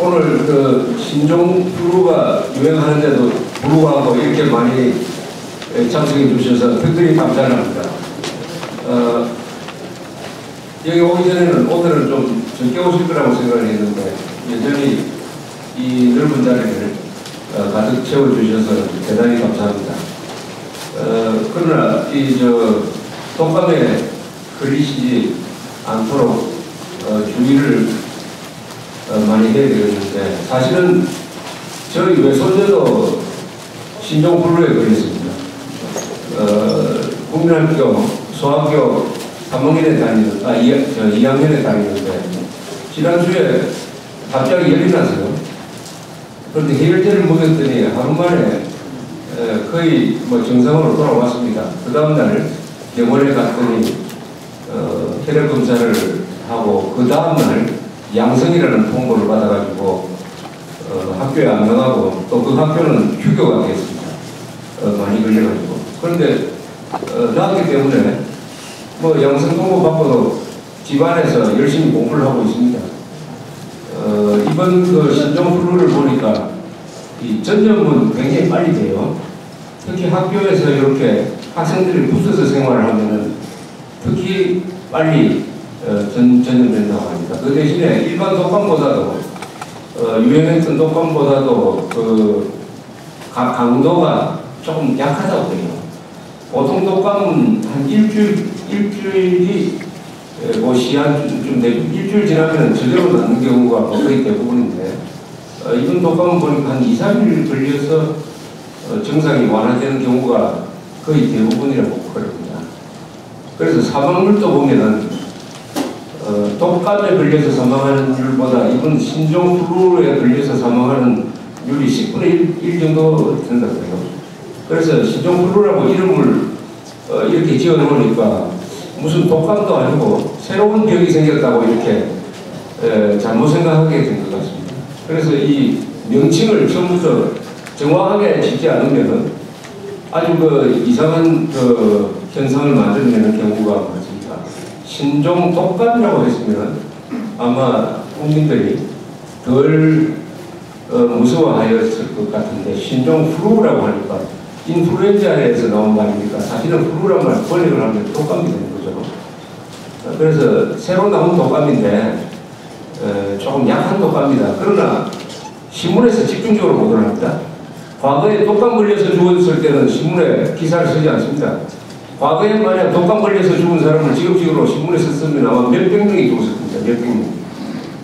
오늘 그 신종 플루가 유행하는데도 불구하고 이렇게 많이 참석해 주셔서 특별히 감사를 합니다. 여기 오기 전에는 오늘은 좀 적게 오실 거라고 생각을 했는데 여전히 이 넓은 자리를 가득 채워주셔서 대단히 감사합니다. 그러나 독감에 걸리시지 않도록 주의를 많이 해야 되겠는데, 사실은 저희 외손녀도 신종플루에 걸렸습니다. 국민학교 소학교 3학년에 다니는, 2학년에 다니는데 지난주에 갑자기 열이 나서요. 그런데 해열제를 먹였더니 하루 만에 거의 정상으로 돌아왔습니다. 그 다음날 병원에 갔더니 혈액 검사를 하고 그 다음날 양성이라는 통보를 받아가지고 학교에 안 나가고 또 그 학교는 휴교가 됐습니다. 많이 걸려가지고. 그런데 나왔기 때문에 양성 통보 받고도 집안에서 열심히 공부를 하고 있습니다. 이번 그 신종플루를 보니까 이 전염은 굉장히 빨리 돼요. 특히 학교에서 이렇게 학생들이 붙어서 생활을 하면은 특히 빨리 전염된다고 합니다. 그 대신에 일반 독감보다도 유행했던 독감보다도 그 강도가 조금 약하다고 해요. 보통 독감은 한 일주일이 시한쯤 되고 일주일 지나면 제대로 낫는 경우가 거의 대부분인데 이번 독감은 보니까 한 2, 3일 걸려서 증상이 완화되는 경우가 거의 대부분이라고 그럽니다. 그래서 사망률도 보면은 독감에 걸려서 사망하는 율보다 이번 신종플루에 걸려서 사망하는 율이 10분의 1 정도 된다고 해요. 그래서 신종플루라고 이름을 이렇게 지어놓으니까 무슨 독감도 아니고 새로운 병이 생겼다고 이렇게 잘못 생각하게 된 것 같습니다. 그래서 이 명칭을 처음부터 정확하게 짓지 않으면은 아주 이상한 현상을 만들어내는 경우가 많습니다. 신종 독감이라고 했으면 아마 국민들이 덜 무서워하였을 것 같은데 신종 플루라고 하니까 인플루엔자에서 나온 말이니까 사실은 플루란 말 번역을 하면 독감이 되는 거죠. 그래서 새로 나온 독감인데 조금 약한 독감입니다. 그러나 신문에서 집중적으로 보도를 합니다. 과거에 독감 걸려서 죽었을 때는 신문에 기사를 쓰지 않습니다. 과거에 만약 독감 걸려서 죽은 사람을 지급식으로 신문에 썼으면 아마 몇백 명이 죽었을 겁니다. 몇백 명.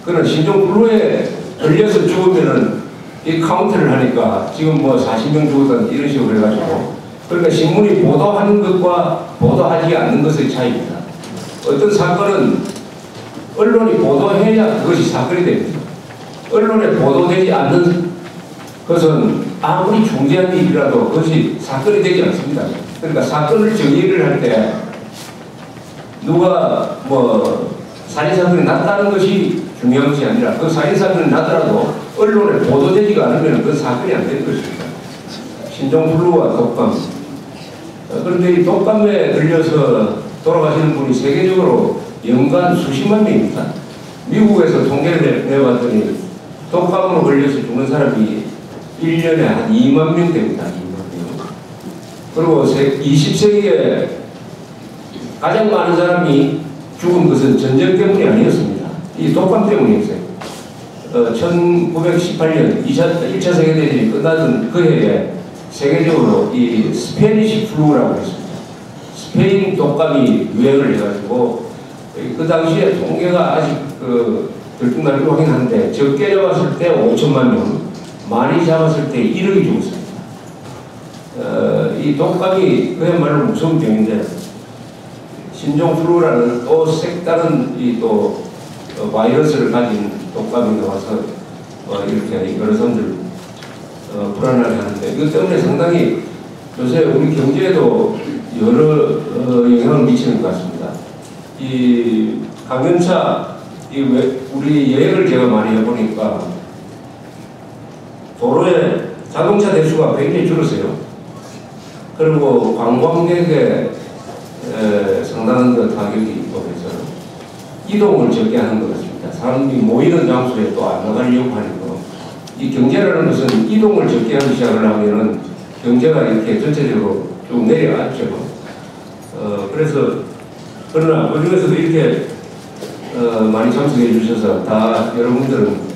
그러나 신종플루에 걸려서 죽으면은 이 카운트를 하니까 지금 40명 죽었다 이런 식으로 해가지고, 그러니까 신문이 보도하는 것과 보도하지 않는 것의 차이입니다. 어떤 사건은 언론이 보도해야 그것이 사건이 됩니다. 언론에 보도되지 않는 것은 아무리 중대한 일이라도 그것이 사건이 되지 않습니다. 그러니까 사건을 정의를 할 때 누가 살인사건이 났다는 것이 중요한 것이 아니라 그 살인사건이 나더라도 언론에 보도되지가 않으면 그 사건이 안 되는 것입니다. 신종플루와 독감. 그런데 이 독감에 걸려서 돌아가시는 분이 세계적으로 연간 수십만 명입니다. 미국에서 통계를 내봤더니 독감으로 걸려서 죽는 사람이 1년에 한 2만 명 됩니다. 2만 명. 그리고 20세기에 가장 많은 사람이 죽은 것은 전쟁 때문이 아니었습니다. 이 독감 때문이었어요. 1918년 1차 세계대전이 끝나던 그 해에 세계적으로 이 스페니시 플루라고 했습니다. 스페인 독감이 유행을 해가지고 그 당시에 통계가 아직 들쭉날쭉하긴 한데 적게 잡았을 때 5천만 명, 많이 잡았을 때 1억이 죽었습니다. 이 독감이 그야말로 무서운 병인데 신종플루라는 또 색다른 바이러스를 가진 독감이 나와서 이렇게 여러 사람들 불안하게 하는데 이것 때문에 상당히 요새 우리 경제에도 여러 영향을 미치는 것 같습니다. 이 감염차 우리 여행을 제가 많이 해보니까 도로에 자동차 대수가 굉장히 줄었어요. 그리고 관광객의 상당한 가격이 있고 해서 이동을 적게 하는 것 같습니다. 사람들이 모이는 장소에 또 안 나가려고 하니까 이 경제라는 것은 이동을 적게 하기 시작을 하면은 경제가 이렇게 전체적으로 쭉 내려앉죠. 그래서 그러나 그중에서도 이렇게 많이 참석해 주셔서 다 여러분들은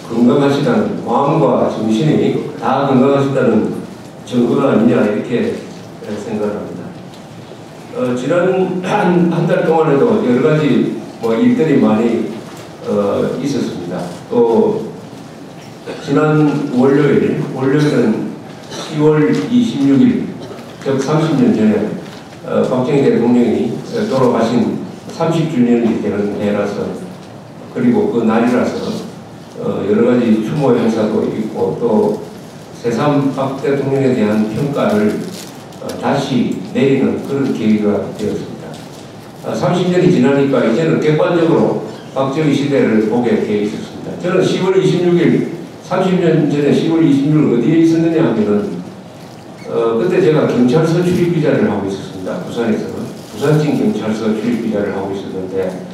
건강하시다는 마음과 정신이 다 건강하시다는 증거가 아니냐 이렇게 생각합니다. 지난 한 달 동안에도 여러 가지 일들이 많이 있었습니다. 또 지난 월요일은 10월 26일 즉 30년 전에 박정희 대통령이 돌아가신 30주년이 되는 해라서 그리고 그 날이라서 여러 가지 추모 행사도 있고 또 새삼 박 대통령에 대한 평가를 다시 내리는 그런 계기가 되었습니다. 30년이 지나니까 이제는 객관적으로 박정희 시대를 보게 되어 있었습니다. 저는 10월 26일 30년 전에 10월 26일 어디에 있었느냐 하면은 그때 제가 경찰서 출입 기자를 하고 있었습니다. 부산에서 부산진 경찰서 출입 기자를 하고 있었는데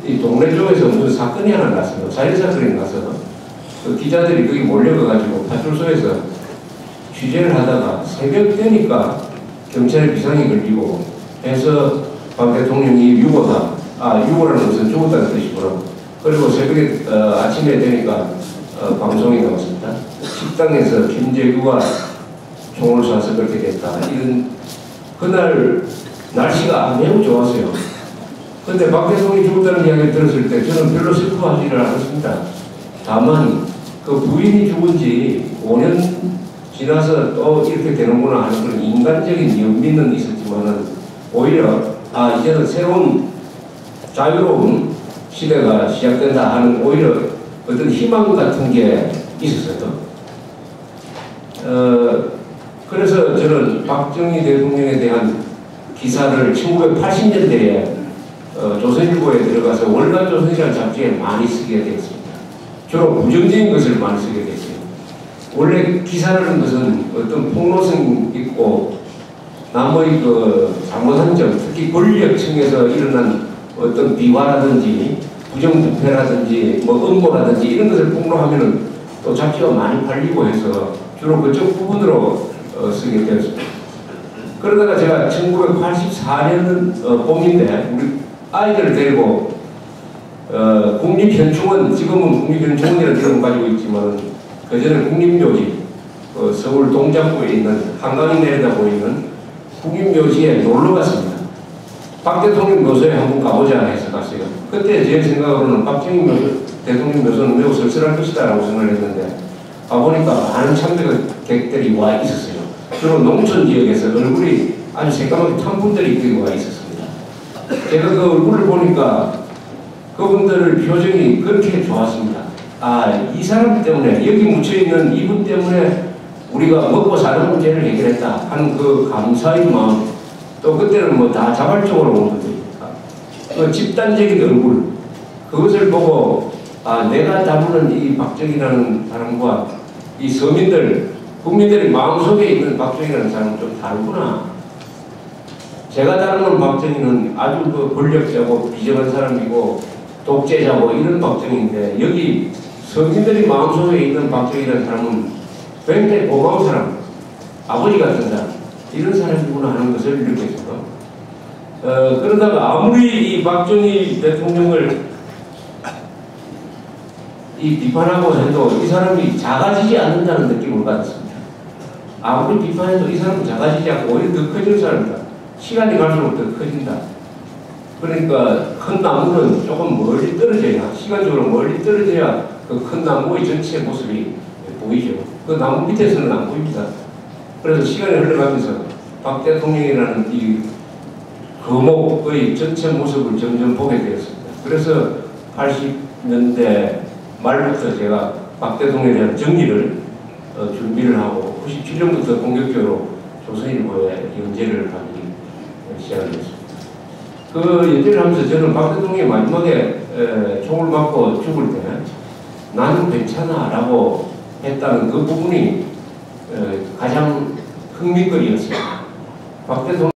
이 동네 쪽에서 무슨 사건이 하나 났어요. 살인사건이 나서 그 기자들이 거기 몰려가가지고 파출소에서 취재를 하다가 새벽 되니까 경찰에 비상이 걸리고 해서 박 대통령이 유고다. 유고라는 것은 죽었다는 뜻이구나. 그리고 새벽에 아침에 되니까 방송이 나왔습니다. 식당에서 김재규가 총을 쏴서 그렇게 됐다. 이런 그날 날씨가 매우 좋았어요. 근데 박 대통령이 죽었다는 이야기를 들었을 때 저는 별로 슬퍼하지를 않았습니다. 다만 그 부인이 죽은 지 5년 지나서 또 이렇게 되는구나 하는 그런 인간적인 연민은 있었지만은 오히려 이제는 새로운 자유로운 시대가 시작된다 하는 오히려 어떤 희망 같은 게 있었어요. 그래서 저는 박정희 대통령에 대한 기사를 1980년대에 조선일보에 들어가서 월간조선이라는 잡지에 많이 쓰게 됐습니다. 주로 부정적인 것을 많이 쓰게 됐어요. 원래 기사라는 것은 어떤 폭로성 있고 남의 그 잘못한 점, 특히 권력층에서 일어난 어떤 비화라든지 부정부패라든지 음모라든지 이런 것을 폭로하면은 또 잡지가 많이 팔리고 해서 주로 그쪽 부분으로 쓰게 되었습니다. 그러다가 제가 1984년 봄인데 우리 아이들을 데리고 국립현충원, 지금은 국립현충원이라는 이름을 가지고 있지만 그전에 국립묘지, 서울 동작구에 있는 한강이 내려다 보이는 국립묘지에 놀러 갔습니다. 박 대통령 묘소에 한번 가보자 해서 갔어요. 그때 제 생각으로는 박정희 대통령 묘소는 매우 쓸쓸할 것이다 라고 생각을 했는데 가보니까 많은 참배객들이 와 있었어요. 주로 농촌 지역에서 얼굴이 아주 새까맣게 탄 분들이 거기 와 있었습니다. 제가 그 얼굴을 보니까 그분들 표정이 그렇게 좋았습니다. 이 사람 때문에 여기 묻혀있는 이분 때문에 우리가 먹고 사는 문제를 해결했다 하는 그 감사의 마음, 또 그때는 다 자발적으로 온 분들이니까 그 집단적인 얼굴, 그것을 보고 내가 다루는 이 박정희라는 사람과 이 서민들, 국민들의 마음속에 있는 박정희라는 사람은 좀 다르구나. 제가 다루는 박정희는 아주 그 권력자고 비정한 사람이고 독재자고 이런 박정희인데 여기 서민들의 마음속에 있는 박정희라는 사람은 굉장히 고마운 사람, 아버지 같은 사람, 이런 사람이구나 하는 것을 느꼈어요. 그러다가 아무리 이 박정희 대통령을 비판하고 해도 이 사람이 작아지지 않는다는 느낌을 받았습니다. 아무리 비판해도 이 사람은 작아지지 않고 오히려 더 커질 사람이다. 시간이 갈수록 더 커진다. 그러니까 큰 나무는 조금 멀리 떨어져야, 시간적으로 멀리 떨어져야 그 큰 나무의 전체 모습이 보이죠. 그 나무 밑에서는 안 보입니다. 그래서 시간이 흘러가면서 박 대통령이라는 이 거목의 전체 모습을 점점 보게 되었습니다. 그래서 80년대 말부터 제가 박 대통령에 대한 정리를 준비를 하고 97년부터 본격적으로 조선일보에 연재를 하기 시작을 했습니다. 그 연재를 하면서 저는 박 대통령이 마지막에 총을 맞고 죽을 때 나는 괜찮아 라고 했다는 그 부분이 가장 흥미거리였어요. 박 대통령